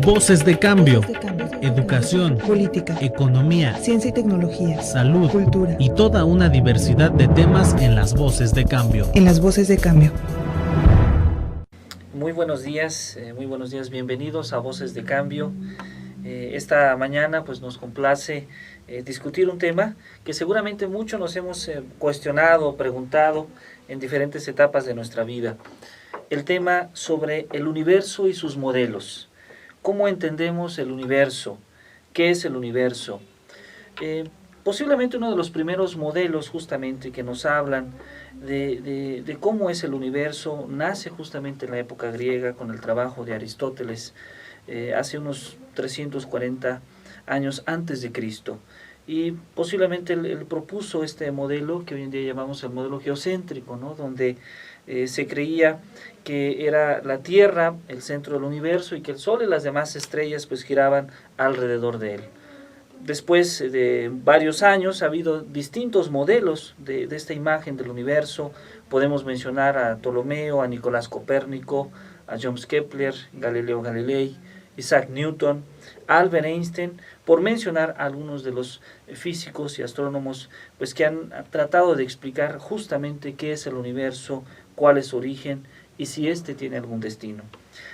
Voces de cambio. Voces de cambio. Educación, política, economía, ciencia y tecnología, salud, cultura y toda una diversidad de temas en las Voces de Cambio. En las Voces de Cambio. Muy buenos días, bienvenidos a Voces de Cambio. Esta mañana pues nos complace discutir un tema que seguramente muchos nos hemos cuestionado, preguntado en diferentes etapas de nuestra vida. El tema sobre el universo y sus modelos. ¿Cómo entendemos el universo? ¿Qué es el universo? Posiblemente uno de los primeros modelos justamente que nos hablan de cómo es el universo nace justamente en la época griega con el trabajo de Aristóteles, hace unos 340 años antes de Cristo. Y posiblemente él propuso este modelo que hoy en día llamamos el modelo geocéntrico, ¿no? Donde se creía que era la Tierra el centro del universo y que el Sol y las demás estrellas pues giraban alrededor de él. Después de varios años ha habido distintos modelos de esta imagen del universo. Podemos mencionar a Ptolomeo, a Nicolás Copérnico, a Johannes Kepler, Galileo Galilei, Isaac Newton, Albert Einstein, por mencionar algunos de los físicos y astrónomos pues que han tratado de explicar justamente qué es el universo, cuál es su origen y si éste tiene algún destino.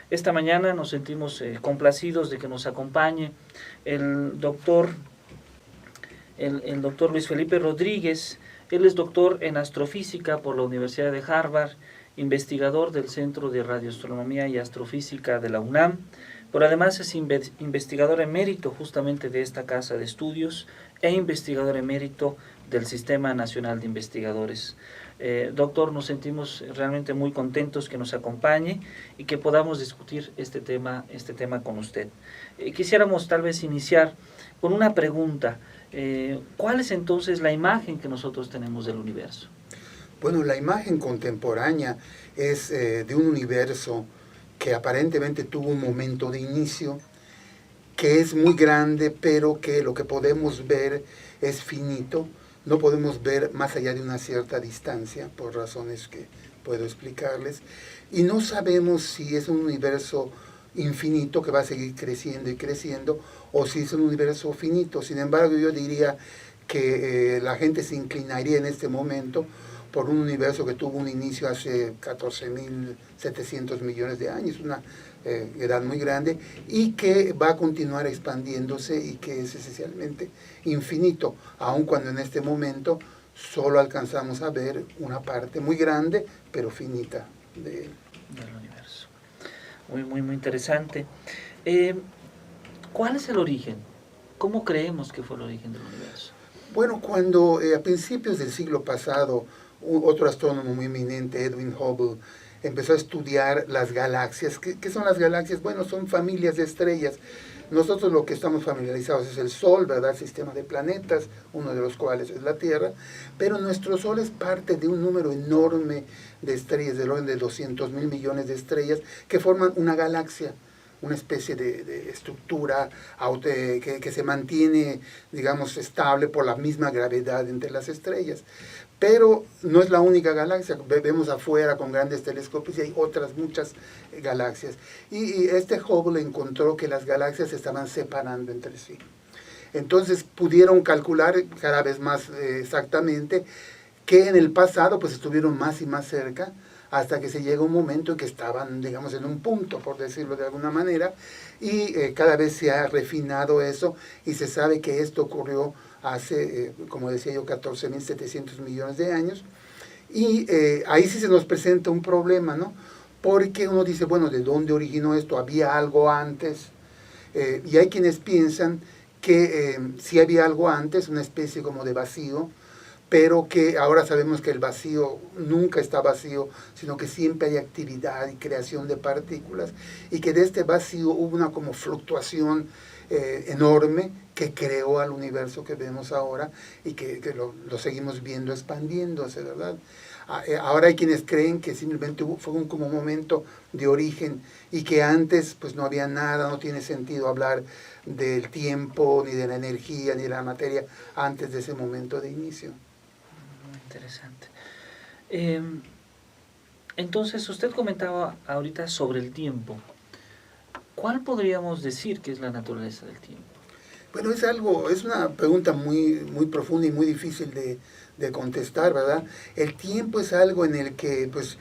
Esta mañana nos sentimos complacidos de que nos acompañe el doctor Luis Felipe Rodríguez. Él es doctor en astrofísica por la Universidad de Harvard, investigador del Centro de Radioastronomía y Astrofísica de la UNAM, pero además es investigador emérito justamente de esta casa de estudios e investigador emérito del Sistema Nacional de Investigadores. Doctor, nos sentimos realmente muy contentos que nos acompañe y que podamos discutir este tema con usted. Quisiéramos tal vez iniciar con una pregunta. ¿Cuál es entonces la imagen que nosotros tenemos del universo? Bueno, la imagen contemporánea es de un universo que aparentemente tuvo un momento de inicio, que es muy grande, pero que lo que podemos ver es finito. No podemos ver más allá de una cierta distancia, por razones que puedo explicarles. Y no sabemos si es un universo infinito que va a seguir creciendo y creciendo, o si es un universo finito. Sin embargo, yo diría que la gente se inclinaría en este momento por un universo que tuvo un inicio hace 14.700 millones de años, una edad muy grande, y que va a continuar expandiéndose y que es esencialmente infinito, aun cuando en este momento solo alcanzamos a ver una parte muy grande, pero finita del universo. Muy interesante. ¿Cuál es el origen? ¿Cómo creemos que fue el origen del universo? Bueno, cuando a principios del siglo pasado, otro astrónomo muy eminente, Edwin Hubble, empezó a estudiar las galaxias. ¿Qué son las galaxias? Bueno, son familias de estrellas. Nosotros lo que estamos familiarizados es el Sol, ¿verdad? El sistema de planetas, uno de los cuales es la Tierra, pero nuestro Sol es parte de un número enorme de estrellas, del orden de 200.000 millones de estrellas, que forman una galaxia, una especie de estructura que se mantiene, digamos, estable por la misma gravedad entre las estrellas. Pero no es la única galaxia, vemos afuera con grandes telescopios y hay otras muchas galaxias. Y este Hubble encontró que las galaxias se estaban separando entre sí. Entonces pudieron calcular cada vez más exactamente que en el pasado pues estuvieron más y más cerca, hasta que se llega un momento en que estaban, digamos, en un punto, por decirlo de alguna manera, y cada vez se ha refinado eso, y se sabe que esto ocurrió hace, como decía yo, 14.700 millones de años, y ahí sí se nos presenta un problema, ¿no? Porque uno dice, bueno, ¿de dónde originó esto? ¿Había algo antes? Y hay quienes piensan que sí había algo antes, una especie como de vacío, pero que ahora sabemos que el vacío nunca está vacío, sino que siempre hay actividad y creación de partículas, y que de este vacío hubo una como fluctuación enorme que creó al universo que vemos ahora y que lo seguimos viendo expandiéndose, ¿verdad? Ahora hay quienes creen que simplemente fue un como momento de origen y que antes pues no había nada, no tiene sentido hablar del tiempo, ni de la energía, ni de la materia antes de ese momento de inicio. Interesante. Entonces, usted comentaba ahorita sobre el tiempo. ¿Cuál podríamos decir que es la naturaleza del tiempo? Bueno, es una pregunta muy, muy profunda y muy difícil de contestar, ¿verdad? El tiempo es algo en el que, pues,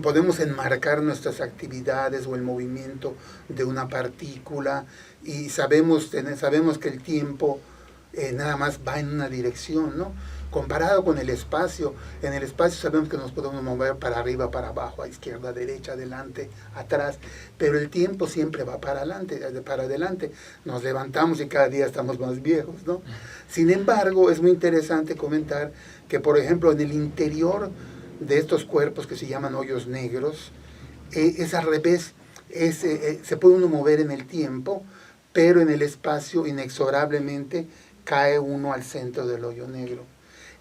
podemos enmarcar nuestras actividades o el movimiento de una partícula y sabemos que el tiempo nada más va en una dirección, ¿no? Comparado con el espacio, en el espacio sabemos que nos podemos mover para arriba, para abajo, a izquierda, derecha, adelante, atrás, pero el tiempo siempre va para adelante. Nos levantamos y cada día estamos más viejos, ¿no? Sin embargo, es muy interesante comentar que, por ejemplo, en el interior de estos cuerpos que se llaman hoyos negros, es al revés, se puede uno mover en el tiempo, pero en el espacio inexorablemente cae uno al centro del hoyo negro.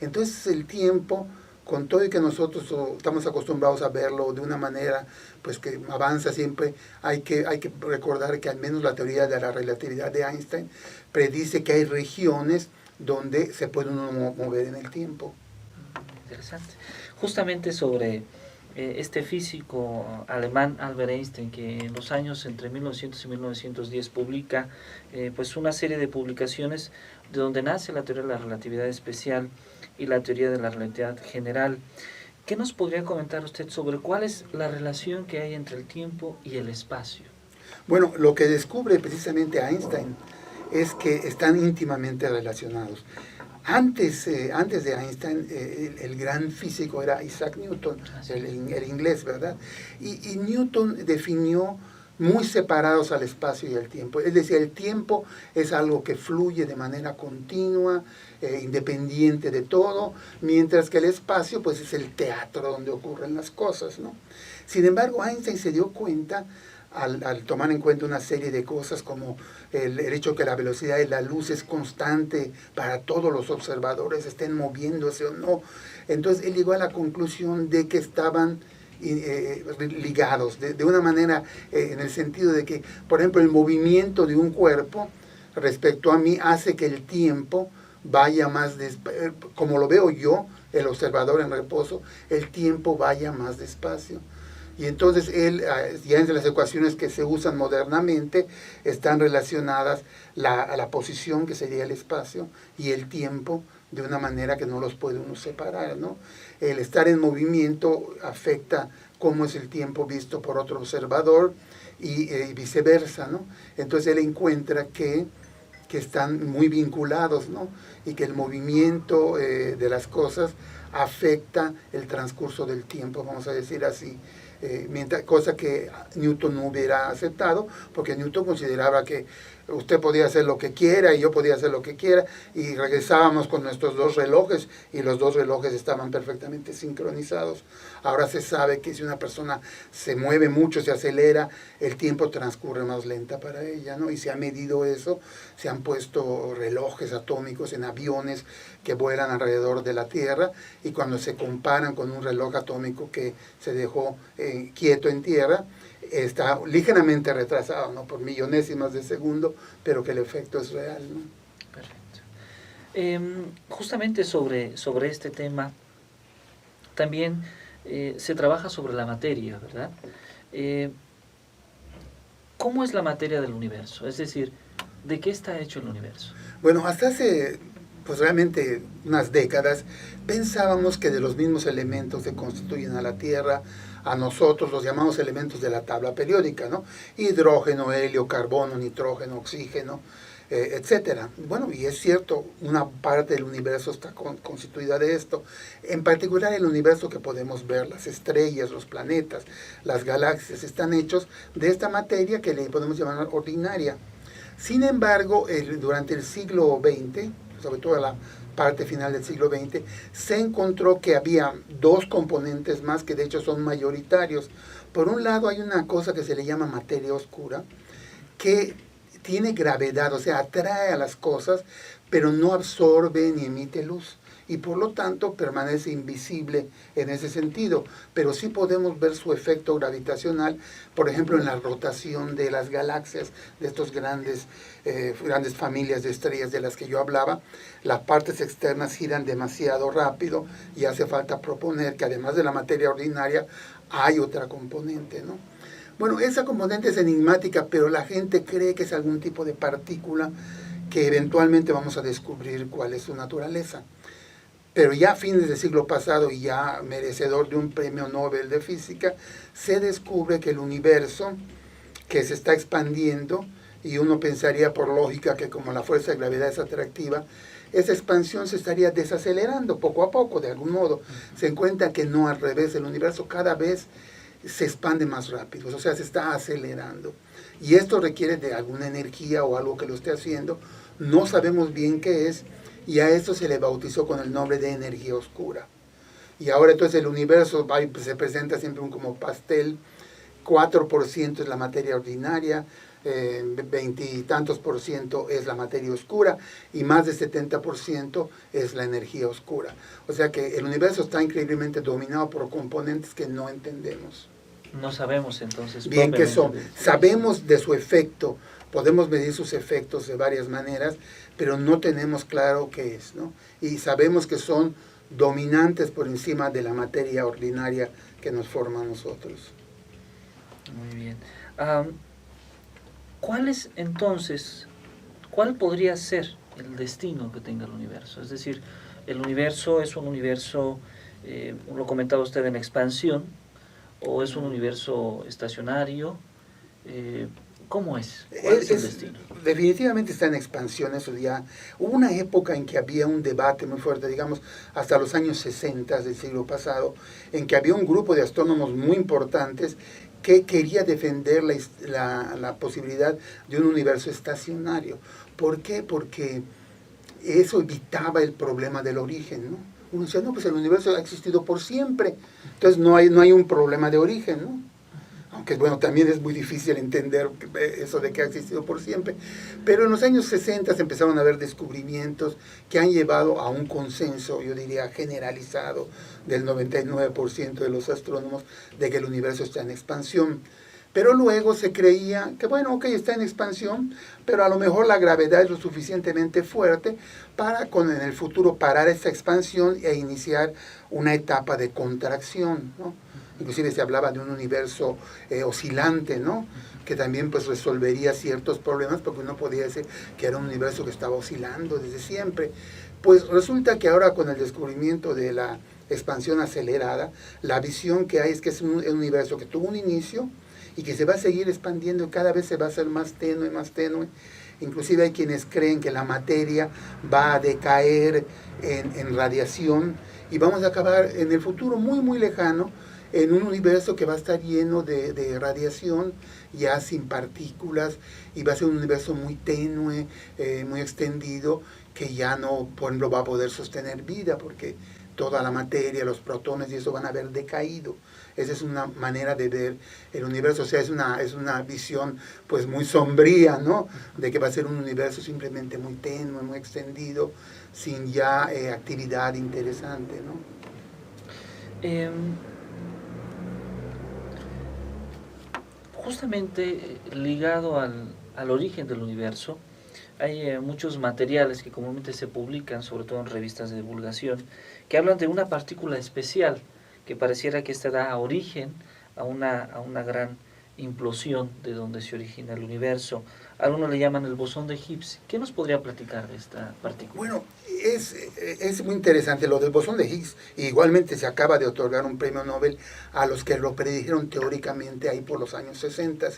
Entonces el tiempo, con todo y que nosotros estamos acostumbrados a verlo de una manera pues que avanza siempre, hay que recordar que al menos la teoría de la relatividad de Einstein predice que hay regiones donde se puede uno mover en el tiempo. Interesante. Justamente sobre este físico alemán Albert Einstein, que en los años entre 1900 y 1910 publica pues una serie de publicaciones de donde nace la teoría de la relatividad especial y la teoría de la relatividad general. ¿Qué nos podría comentar usted sobre cuál es la relación que hay entre el tiempo y el espacio? Bueno, lo que descubre precisamente Einstein es que están íntimamente relacionados. Antes de Einstein, el gran físico era Isaac Newton, el inglés, ¿verdad? Y Newton definió muy separados al espacio y al tiempo. Es decir, el tiempo es algo que fluye de manera continua, independiente de todo, mientras que el espacio pues es el teatro donde ocurren las cosas, ¿no? Sin embargo, Einstein se dio cuenta, al tomar en cuenta una serie de cosas como el hecho que la velocidad de la luz es constante para todos los observadores, estén moviéndose o no. Entonces él llegó a la conclusión de que estaban ligados, de una manera, en el sentido de que, por ejemplo, el movimiento de un cuerpo respecto a mí hace que el tiempo vaya más como lo veo yo, el observador en reposo, el tiempo vaya más despacio. Y entonces él, ya entre las ecuaciones que se usan modernamente, están relacionadas a la posición, que sería el espacio, y el tiempo, de una manera que no los puede uno separar, ¿no? El estar en movimiento afecta cómo es el tiempo visto por otro observador y viceversa, ¿no? Entonces él encuentra que están muy vinculados, ¿no? Y que el movimiento de las cosas afecta el transcurso del tiempo, vamos a decir así. Cosa que Newton no hubiera aceptado, porque Newton consideraba que usted podía hacer lo que quiera y yo podía hacer lo que quiera, y regresábamos con nuestros dos relojes y los dos relojes estaban perfectamente sincronizados. Ahora se sabe que si una persona se mueve mucho, se acelera, el tiempo transcurre más lenta para ella, ¿no? Y se ha medido eso, se han puesto relojes atómicos en aviones que vuelan alrededor de la Tierra, y cuando se comparan con un reloj atómico que se dejó quieto en tierra, está ligeramente retrasado, ¿no? Por millonésimas de segundo, pero que el efecto es real, ¿no? Perfecto. Justamente sobre este tema, también se trabaja sobre la materia, ¿verdad? ¿Cómo es la materia del universo? Es decir, ¿de qué está hecho el universo? Bueno, hasta hace pues realmente unas décadas pensábamos que de los mismos elementos que constituyen a la Tierra, a nosotros los llamamos elementos de la tabla periódica, ¿no? Hidrógeno, helio, carbono, nitrógeno, oxígeno, etcétera. Bueno, y es cierto, una parte del universo está constituida de esto. En particular el universo que podemos ver, las estrellas, los planetas, las galaxias, están hechos de esta materia que le podemos llamar ordinaria. Sin embargo, durante el siglo XX, sobre todo la parte final del siglo XX, se encontró que había dos componentes más que de hecho son mayoritarios. Por un lado hay una cosa que se le llama materia oscura, que tiene gravedad, o sea, atrae a las cosas, pero no absorbe ni emite luz, y por lo tanto permanece invisible en ese sentido, pero sí podemos ver su efecto gravitacional, por ejemplo, en la rotación de las galaxias, de estos grandes familias de estrellas de las que yo hablaba. Las partes externas giran demasiado rápido y hace falta proponer que además de la materia ordinaria hay otra componente, ¿no? Bueno, esa componente es enigmática, pero la gente cree que es algún tipo de partícula que eventualmente vamos a descubrir cuál es su naturaleza. Pero ya a fines del siglo pasado, y ya merecedor de un premio Nobel de Física, se descubre que el universo, que se está expandiendo, y uno pensaría por lógica que como la fuerza de gravedad es atractiva, esa expansión se estaría desacelerando poco a poco, de algún modo. Se encuentra que no, al revés, el universo cada vez se expande más rápido, o sea, se está acelerando. Y esto requiere de alguna energía o algo que lo esté haciendo. No sabemos bien qué es, y a esto se le bautizó con el nombre de energía oscura. Y ahora entonces el universo se presenta siempre como pastel. 4% es la materia ordinaria, 20 y tantos por ciento es la materia oscura, y más de 70% es la energía oscura. O sea que el universo está increíblemente dominado por componentes que no entendemos. No sabemos entonces Bien qué son. propiamente. Sabemos de su efecto, podemos medir sus efectos de varias maneras, pero no tenemos claro qué es, ¿no? Y sabemos que son dominantes por encima de la materia ordinaria que nos forma a nosotros. Muy bien. ¿Cuál podría ser el destino que tenga el universo? Es decir, el universo es un universo, lo comentaba usted, en expansión, o es un universo estacionario. ¿Cómo es? ¿Cuál es el destino? Definitivamente está en expansión, eso ya. Hubo una época en que había un debate muy fuerte, digamos, hasta los años 60 del siglo pasado, en que había un grupo de astrónomos muy importantes que quería defender la posibilidad de un universo estacionario. ¿Por qué? Porque eso evitaba el problema del origen, ¿no? Uno decía, no, pues el universo ha existido por siempre, entonces no hay un problema de origen, ¿no? Aunque bueno, también es muy difícil entender eso de que ha existido por siempre. Pero en los años 60 empezaron a haber descubrimientos que han llevado a un consenso, yo diría generalizado, del 99% de los astrónomos, de que el universo está en expansión. Pero luego se creía que, bueno, ok, está en expansión, pero a lo mejor la gravedad es lo suficientemente fuerte para en el futuro parar esta expansión e iniciar una etapa de contracción, ¿no? Inclusive se hablaba de un universo oscilante, ¿no? Que también pues resolvería ciertos problemas, porque uno podía decir que era un universo que estaba oscilando desde siempre. Pues resulta que ahora con el descubrimiento de la expansión acelerada, la visión que hay es que es un universo que tuvo un inicio y que se va a seguir expandiendo y cada vez se va a hacer más tenue, más tenue. Inclusive hay quienes creen que la materia va a decaer en radiación y vamos a acabar en el futuro muy, muy lejano en un universo que va a estar lleno de radiación, ya sin partículas, y va a ser un universo muy tenue, muy extendido, que ya no, por ejemplo, va a poder sostener vida, porque toda la materia, los protones y eso van a haber decaído. Esa es una manera de ver el universo, o sea, es una visión pues muy sombría, ¿no? De que va a ser un universo simplemente muy tenue, muy extendido, sin ya actividad interesante, ¿no? Justamente ligado al origen del universo, hay muchos materiales que comúnmente se publican, sobre todo en revistas de divulgación, que hablan de una partícula especial que pareciera que esta da origen a una gran implosión de donde se origina el universo. Algunos le llaman el bosón de Higgs. ¿Qué nos podría platicar de esta partícula? Bueno, es muy interesante lo del bosón de Higgs. Igualmente se acaba de otorgar un premio Nobel a los que lo predijeron teóricamente ahí por los años 60.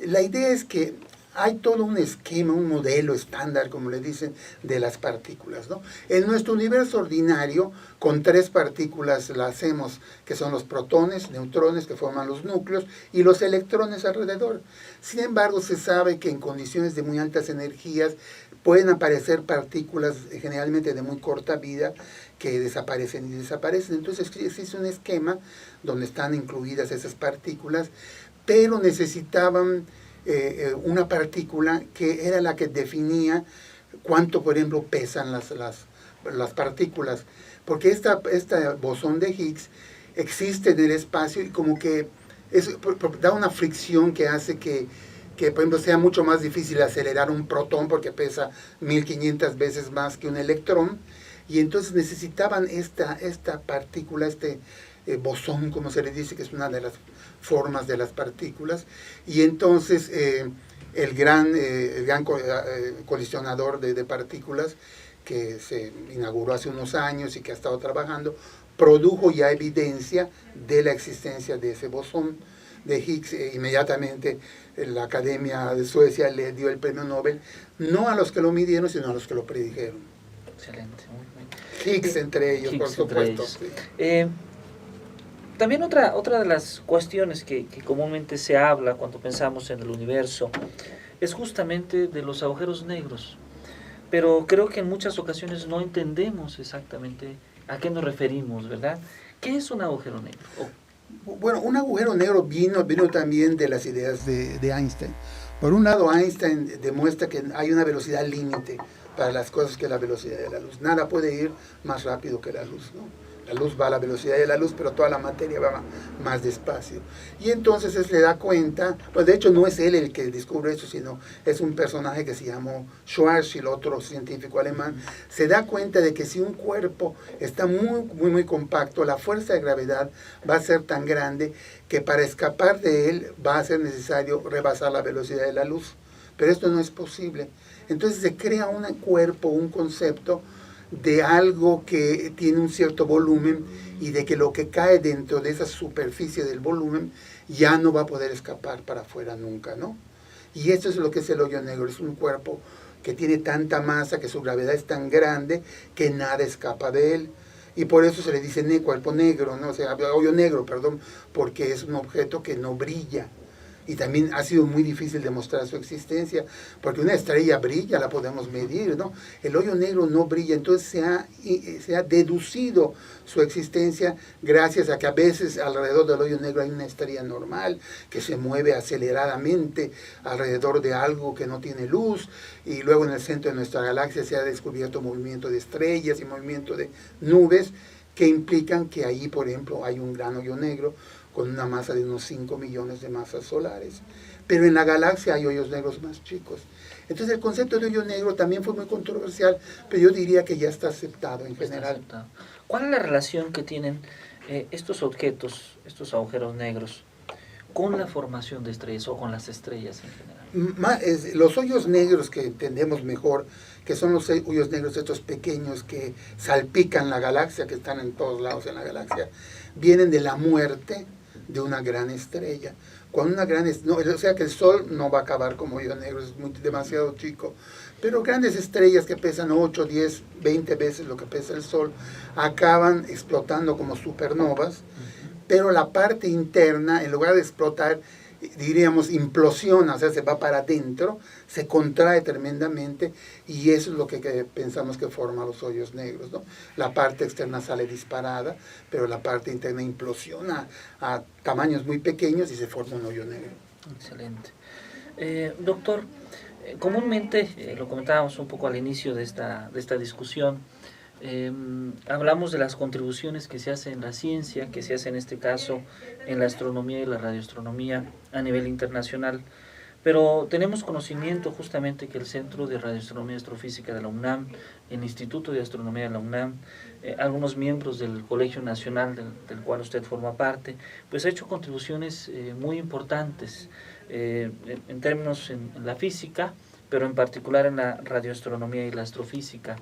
La idea es que hay todo un esquema, un modelo estándar, como le dicen, de las partículas, ¿no? En nuestro universo ordinario, con 3 partículas la hacemos, que son los protones, neutrones, que forman los núcleos, y los electrones alrededor. Sin embargo, se sabe que en condiciones de muy altas energías pueden aparecer partículas generalmente de muy corta vida que desaparecen y desaparecen. Entonces existe un esquema donde están incluidas esas partículas, pero necesitaban una partícula que era la que definía cuánto, por ejemplo, pesan las partículas. Porque esta bosón de Higgs existe en el espacio y como que da una fricción que hace que, por ejemplo, sea mucho más difícil acelerar un protón porque pesa 1500 veces más que un electrón. Y entonces necesitaban esta partícula, bosón, como se le dice, que es una de las formas de las partículas, y entonces el gran colisionador de partículas que se inauguró hace unos años y que ha estado trabajando, produjo ya evidencia de la existencia de ese bosón de Higgs. Inmediatamente la Academia de Suecia le dio el premio Nobel, no a los que lo midieron, sino a los que lo predijeron. Excelente. Higgs entre ellos, Higgs por supuesto. Sí. También otra de las cuestiones que comúnmente se habla cuando pensamos en el universo es justamente de los agujeros negros. Pero creo que en muchas ocasiones no entendemos exactamente a qué nos referimos, ¿verdad? ¿Qué es un agujero negro? Bueno, un agujero negro vino también de las ideas de Einstein. Por un lado, Einstein demuestra que hay una velocidad límite para las cosas, que es la velocidad de la luz. Nada puede ir más rápido que la luz, ¿no? La luz va a la velocidad de la luz, pero toda la materia va más despacio. Y entonces él se da cuenta, pues de hecho no es él el que descubre eso, sino es un personaje que se llamó Schwarzschild, otro científico alemán. Se da cuenta de que si un cuerpo está muy compacto, la fuerza de gravedad va a ser tan grande que para escapar de él va a ser necesario rebasar la velocidad de la luz. Pero esto no es posible. Entonces se crea un cuerpo, un concepto de algo que tiene un cierto volumen y de que lo que cae dentro de esa superficie del volumen ya no va a poder escapar para afuera nunca, ¿no? Y esto es lo que es el hoyo negro. Es un cuerpo que tiene tanta masa, que su gravedad es tan grande que nada escapa de él. Y por eso se le dice cuerpo negro, ¿no? O sea, hoyo negro, perdón, porque es un objeto que no brilla. Y también ha sido muy difícil demostrar su existencia, porque una estrella brilla, la podemos medir, ¿no? El hoyo negro no brilla, entonces se ha deducido su existencia gracias a que a veces alrededor del hoyo negro hay una estrella normal que se mueve aceleradamente alrededor de algo que no tiene luz, y luego en el centro de nuestra galaxia se ha descubierto movimiento de estrellas y movimiento de nubes que implican que ahí, por ejemplo, hay un gran hoyo negro con una masa de unos 5 millones de masas solares. Pero en la galaxia hay hoyos negros más chicos. Entonces el concepto de hoyo negro también fue muy controversial, pero yo diría que ya está aceptado en general. Aceptado. ¿Cuál es la relación que tienen estos objetos, estos agujeros negros, con la formación de estrellas o con las estrellas en general? Los hoyos negros que entendemos mejor, que son los hoyos negros estos pequeños que salpican la galaxia, que están en todos lados en la galaxia, vienen de la muerte de una gran estrella. Cuando una gran o sea que el Sol no va a acabar como hoyo negro, es demasiado chico, pero grandes estrellas que pesan 8, 10, 20 veces lo que pesa el Sol, acaban explotando como supernovas, pero la parte interna, en lugar de explotar, diríamos, implosiona, o sea, se va para adentro, se contrae tremendamente, y eso es lo que pensamos que forma los hoyos negros, ¿no? La parte externa sale disparada, pero la parte interna implosiona a tamaños muy pequeños y se forma un hoyo negro. Excelente. Doctor, comúnmente, lo comentábamos un poco al inicio de esta discusión, hablamos de las contribuciones que se hacen en la ciencia, que se hace en este caso en la astronomía y la radioastronomía a nivel internacional, pero tenemos conocimiento justamente que el Centro de Radioastronomía y Astrofísica de la UNAM, el Instituto de Astronomía de la UNAM, algunos miembros del Colegio Nacional del cual usted forma parte, pues ha hecho contribuciones muy importantes en términos en la física, pero en particular en la radioastronomía y la astrofísica.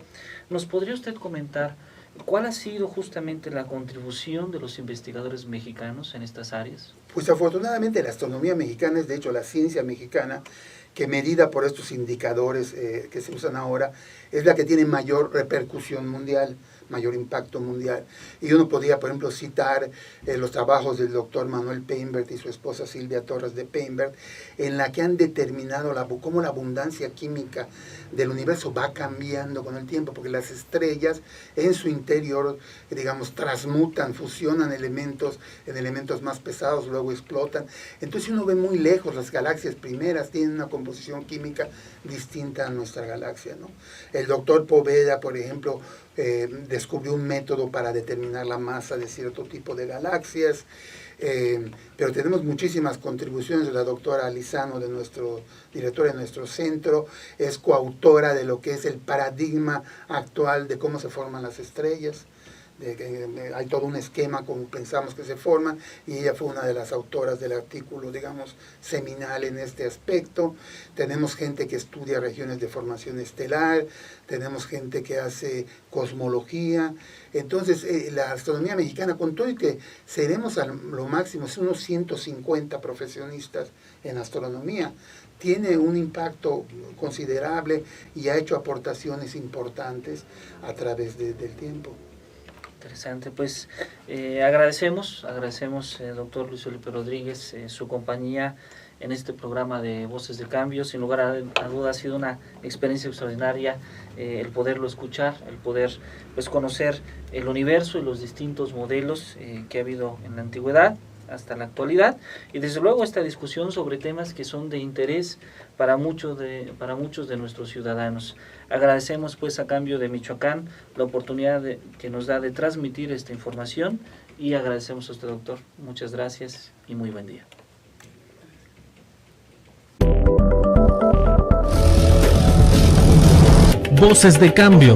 ¿Nos podría usted comentar cuál ha sido justamente la contribución de los investigadores mexicanos en estas áreas? Pues afortunadamente la astronomía mexicana es de hecho la ciencia mexicana que, medida por estos indicadores que se usan ahora, es la que tiene mayor repercusión mundial, mayor impacto mundial. Y uno podría, por ejemplo, citar los trabajos del doctor Manuel Peinbert y su esposa Silvia Torres de Peinbert, en la que han determinado cómo la abundancia química del universo va cambiando con el tiempo, porque las estrellas en su interior, digamos, transmutan, fusionan elementos en elementos más pesados, luego explotan. Entonces uno ve muy lejos, las galaxias primeras tienen una composición química distinta a nuestra galaxia, ¿no? El doctor Poveda, por ejemplo, descubrió un método para determinar la masa de cierto tipo de galaxias, pero tenemos muchísimas contribuciones de la doctora Lizano, directora de nuestro centro, es coautora de lo que es el paradigma actual de cómo se forman las estrellas. hay todo un esquema como pensamos que se forma, y ella fue una de las autoras del artículo, digamos, seminal en este aspecto. Tenemos gente que estudia regiones de formación estelar, tenemos gente que hace cosmología. Entonces, la astronomía mexicana, con todo y que seremos a lo máximo unos 150 profesionistas en astronomía, tiene un impacto considerable y ha hecho aportaciones importantes a través del tiempo. Interesante, pues agradecemos, doctor Luis Felipe Rodríguez, su compañía en este programa de Voces de Cambio. Sin lugar a dudas ha sido una experiencia extraordinaria el poderlo escuchar, el poder pues conocer el universo y los distintos modelos que ha habido en la antigüedad hasta la actualidad, y desde luego esta discusión sobre temas que son de interés para muchos de nuestros ciudadanos. Agradecemos pues a Cambio de Michoacán la oportunidad que nos da de transmitir esta información, y agradecemos a usted, doctor. Muchas gracias y muy buen día. Voces de Cambio,